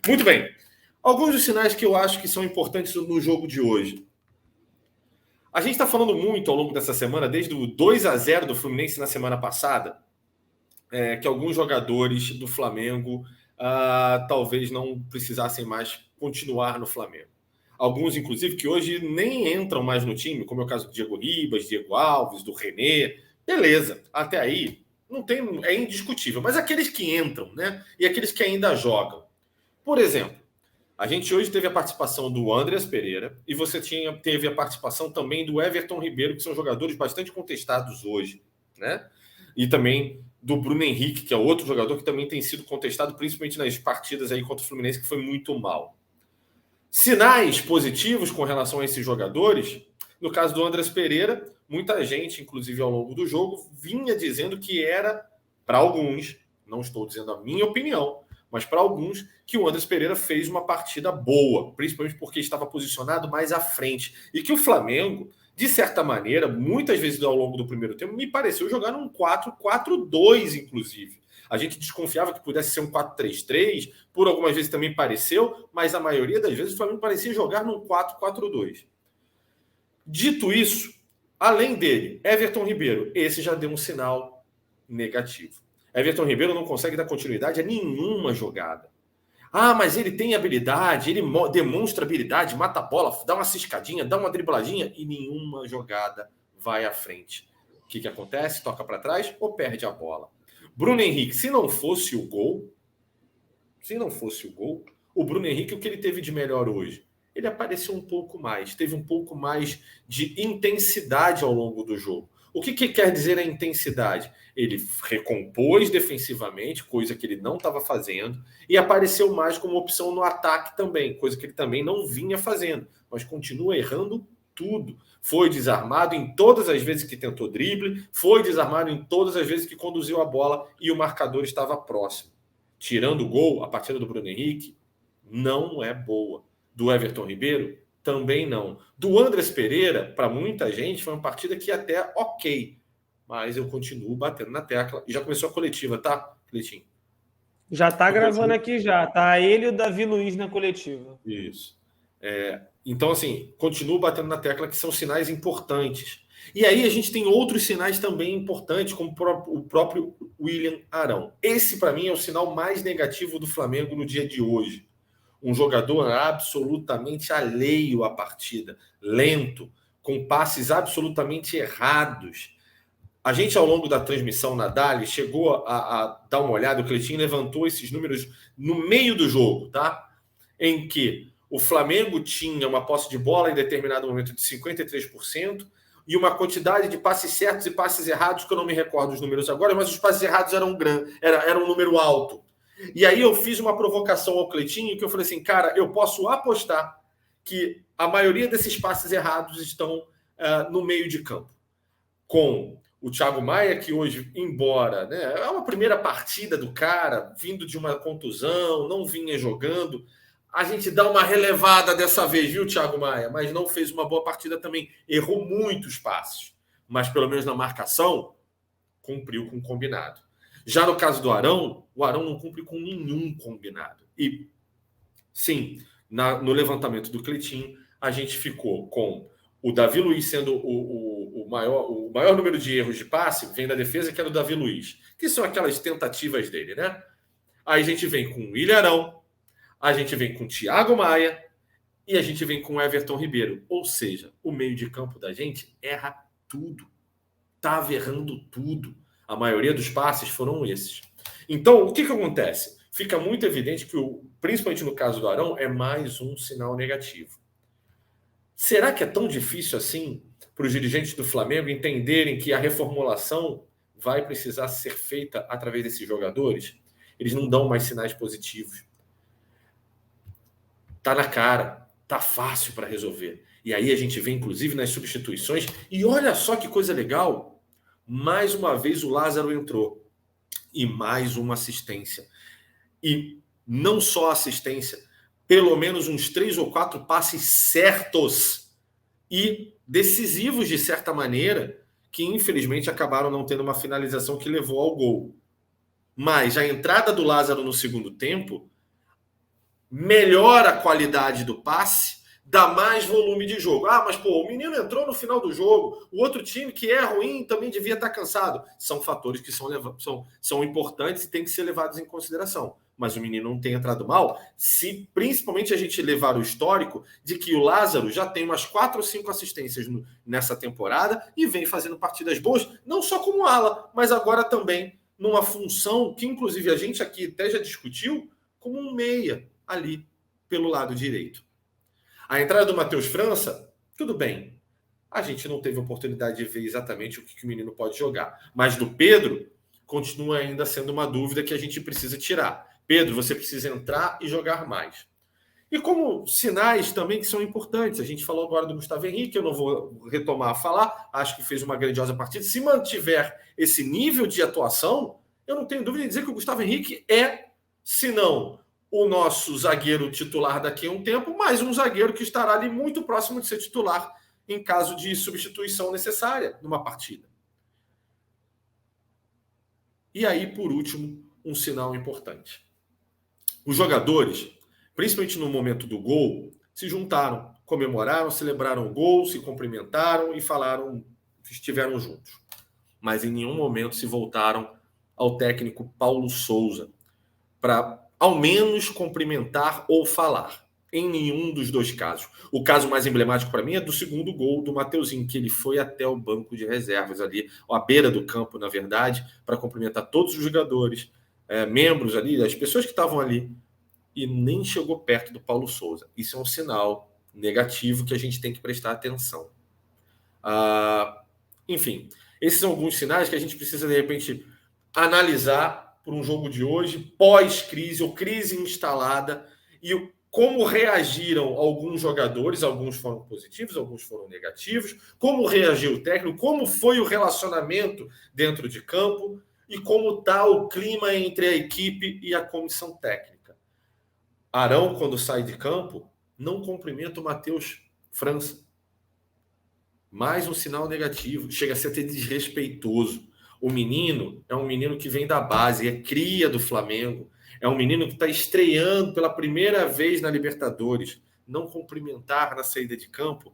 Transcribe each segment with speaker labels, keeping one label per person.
Speaker 1: Muito bem. Alguns dos sinais que eu acho que são importantes no jogo de hoje. A gente está falando muito ao longo dessa semana, desde o 2-0 do Fluminense na semana passada, que alguns jogadores do Flamengo talvez não precisassem mais continuar no Flamengo. Alguns, inclusive, que hoje nem entram mais no time, como é o caso do Diego Ribas, Diego Alves, do René. Beleza, até aí não tem, é indiscutível. Mas aqueles que entram, né? E aqueles que ainda jogam. Por exemplo, a gente hoje teve a participação do Andreas Pereira e você teve a participação também do Everton Ribeiro, que são jogadores bastante contestados hoje, né? E também do Bruno Henrique, que é outro jogador que também tem sido contestado, principalmente nas partidas aí contra o Fluminense, que foi muito mal. Sinais positivos com relação a esses jogadores, no caso do Andreas Pereira, muita gente, inclusive ao longo do jogo, vinha dizendo que era, para alguns, não estou dizendo a minha opinião, mas para alguns, que o Andreas Pereira fez uma partida boa, principalmente porque estava posicionado mais à frente. E que o Flamengo, de certa maneira, muitas vezes ao longo do primeiro tempo, me pareceu jogar num 4-4-2, inclusive. A gente desconfiava que pudesse ser um 4-3-3, por algumas vezes também pareceu, mas a maioria das vezes o Flamengo parecia jogar num 4-4-2. Dito isso, além dele, Everton Ribeiro, esse já deu um sinal negativo. Everton Ribeiro não consegue dar continuidade a nenhuma jogada. Mas ele tem habilidade, ele demonstra habilidade, mata a bola, dá uma ciscadinha, dá uma dribladinha e nenhuma jogada vai à frente. O que acontece? Toca para trás ou perde a bola. Bruno Henrique, se não fosse o gol, o Bruno Henrique, o que ele teve de melhor hoje? Ele apareceu um pouco mais, teve um pouco mais de intensidade ao longo do jogo. O que quer dizer a intensidade? Ele recompôs defensivamente, coisa que ele não estava fazendo, e apareceu mais como opção no ataque também, coisa que ele também não vinha fazendo, mas continua errando tudo. Foi desarmado em todas as vezes que tentou drible, foi desarmado em todas as vezes que conduziu a bola e o marcador estava próximo. Tirando o gol, a partida do Bruno Henrique não é boa. Do Everton Ribeiro, também não. Do Andreas Pereira, para muita gente, foi uma partida que até ok. Mas eu continuo batendo na tecla. E já começou a coletiva, tá, Cleitinho?
Speaker 2: Já tá gravando aqui já. Tá ele e o Davi Luiz na coletiva.
Speaker 1: Isso. Então, assim, continuo batendo na tecla que são sinais importantes. E aí a gente tem outros sinais também importantes, como o próprio William Arão. Esse, para mim, é o sinal mais negativo do Flamengo no dia de hoje. Um jogador absolutamente alheio à partida, lento, com passes absolutamente errados. A gente, ao longo da transmissão na Dali, chegou a dar uma olhada, o Cleitinho levantou esses números no meio do jogo, tá? Em que o Flamengo tinha uma posse de bola em determinado momento de 53% e uma quantidade de passes certos e passes errados, que eu não me recordo os números agora, mas os passes errados eram era um número alto. E aí eu fiz uma provocação ao Cleitinho, que eu falei assim, cara, eu posso apostar que a maioria desses passes errados estão no meio de campo. Com o Thiago Maia, que hoje, embora, né, é uma primeira partida do cara, vindo de uma contusão, não vinha jogando, a gente dá uma relevada dessa vez, viu, Thiago Maia? Mas não fez uma boa partida também. Errou muitos passes. Mas, pelo menos na marcação, cumpriu com o combinado. Já no caso do Arão, o Arão não cumpre com nenhum combinado. E, sim, no levantamento do Cleitinho, a gente ficou com o Davi Luiz sendo o maior número de erros de passe, vem da defesa, que era o Davi Luiz, que são aquelas tentativas dele, né? Aí a gente vem com o Ilharão, a gente vem com o Thiago Maia e a gente vem com o Everton Ribeiro. Ou seja, o meio de campo da gente erra tudo. Estava errando tudo. A maioria dos passes foram esses. Então, o que acontece? Fica muito evidente que, principalmente no caso do Arão, é mais um sinal negativo. Será que é tão difícil assim para os dirigentes do Flamengo entenderem que a reformulação vai precisar ser feita através desses jogadores? Eles não dão mais sinais positivos. Tá na cara, tá fácil para resolver. E aí a gente vê, inclusive, nas substituições. E olha só que coisa legal. Mais uma vez o Lázaro entrou. E mais uma assistência. E não só assistência, pelo menos uns 3 ou 4 passes certos e decisivos, de certa maneira, que infelizmente acabaram não tendo uma finalização que levou ao gol. Mas a entrada do Lázaro no segundo tempo melhora a qualidade do passe, dá mais volume de jogo. Ah, mas pô, o menino entrou no final do jogo, o outro time que é ruim também devia estar cansado. São fatores que são importantes e têm que ser levados em consideração. Mas o menino não tem entrado mal, se principalmente a gente levar o histórico de que o Lázaro já tem umas 4 ou 5 assistências nessa temporada e vem fazendo partidas boas, não só como ala, mas agora também numa função que inclusive a gente aqui até já discutiu, como um meia ali pelo lado direito. A entrada do Matheus França, tudo bem. A gente não teve oportunidade de ver exatamente o que o menino pode jogar. Mas do Pedro, continua ainda sendo uma dúvida que a gente precisa tirar. Pedro, você precisa entrar e jogar mais. E como sinais também que são importantes. A gente falou agora do Gustavo Henrique, eu não vou retomar a falar. Acho que fez uma grandiosa partida. Se mantiver esse nível de atuação, eu não tenho dúvida de dizer que o Gustavo Henrique é, se não o nosso zagueiro titular daqui a um tempo, mas um zagueiro que estará ali muito próximo de ser titular em caso de substituição necessária numa partida. E aí, por último, um sinal importante. Os jogadores, principalmente no momento do gol, se juntaram, comemoraram, celebraram o gol, se cumprimentaram e falaram, estiveram juntos. Mas em nenhum momento se voltaram ao técnico Paulo Souza para ao menos cumprimentar ou falar. Em nenhum dos dois casos. O caso mais emblemático para mim é do segundo gol do Mateuzinho, que ele foi até o banco de reservas ali, à beira do campo, na verdade, para cumprimentar todos os jogadores, membros ali, as pessoas que estavam ali, e nem chegou perto do Paulo Souza. Isso é um sinal negativo que a gente tem que prestar atenção. Enfim, esses são alguns sinais que a gente precisa, de repente, analisar por um jogo de hoje, pós-crise ou crise instalada, e como reagiram alguns jogadores, alguns foram positivos, alguns foram negativos, como reagiu o técnico, como foi o relacionamento dentro de campo e como está o clima entre a equipe e a comissão técnica. Arão, quando sai de campo, não cumprimenta o Matheus França. Mais um sinal negativo, chega a ser até desrespeitoso. O menino é um menino que vem da base, é cria do Flamengo. É um menino que está estreando pela primeira vez na Libertadores. Não cumprimentar na saída de campo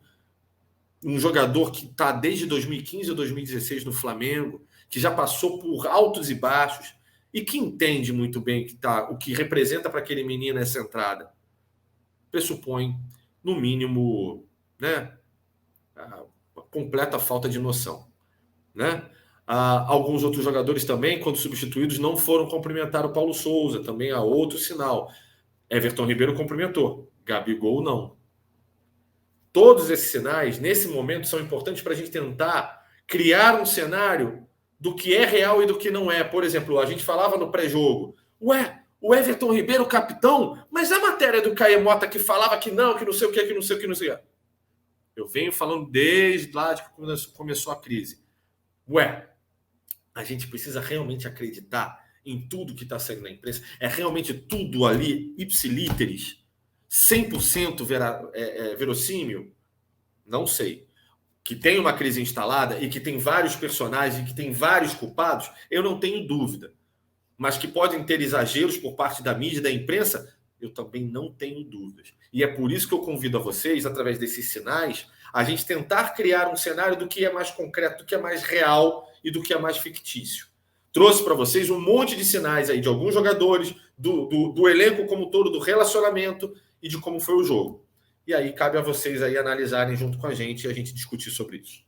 Speaker 1: um jogador que está desde 2015 ou 2016 no Flamengo, que já passou por altos e baixos e que entende muito bem o que representa para aquele menino essa entrada. Pressupõe, no mínimo, né, a completa falta de noção, né? Alguns outros jogadores também, quando substituídos, não foram cumprimentar o Paulo Souza. Também há outro sinal. Everton Ribeiro cumprimentou, Gabigol não. Todos esses sinais, nesse momento, são importantes para a gente tentar criar um cenário do que é real e do que não é. Por exemplo, a gente falava no pré-jogo, o Everton Ribeiro capitão, mas a matéria do Caio Mota que falava que não sei o que, que não sei o que, não sei o que. Eu venho falando desde lá de que começou a crise. A gente precisa realmente acreditar em tudo que está saindo na imprensa? É realmente tudo ali, ipsilíteris, 100% verossímil? Não sei. Que tem uma crise instalada e que tem vários personagens e que tem vários culpados, eu não tenho dúvida. Mas que podem ter exageros por parte da mídia e da imprensa, eu também não tenho dúvidas. E é por isso que eu convido a vocês, através desses sinais, a gente tentar criar um cenário do que é mais concreto, do que é mais real e do que é mais fictício. Trouxe para vocês um monte de sinais aí de alguns jogadores, do elenco como todo, do relacionamento e de como foi o jogo. E aí cabe a vocês aí analisarem junto com a gente e a gente discutir sobre isso.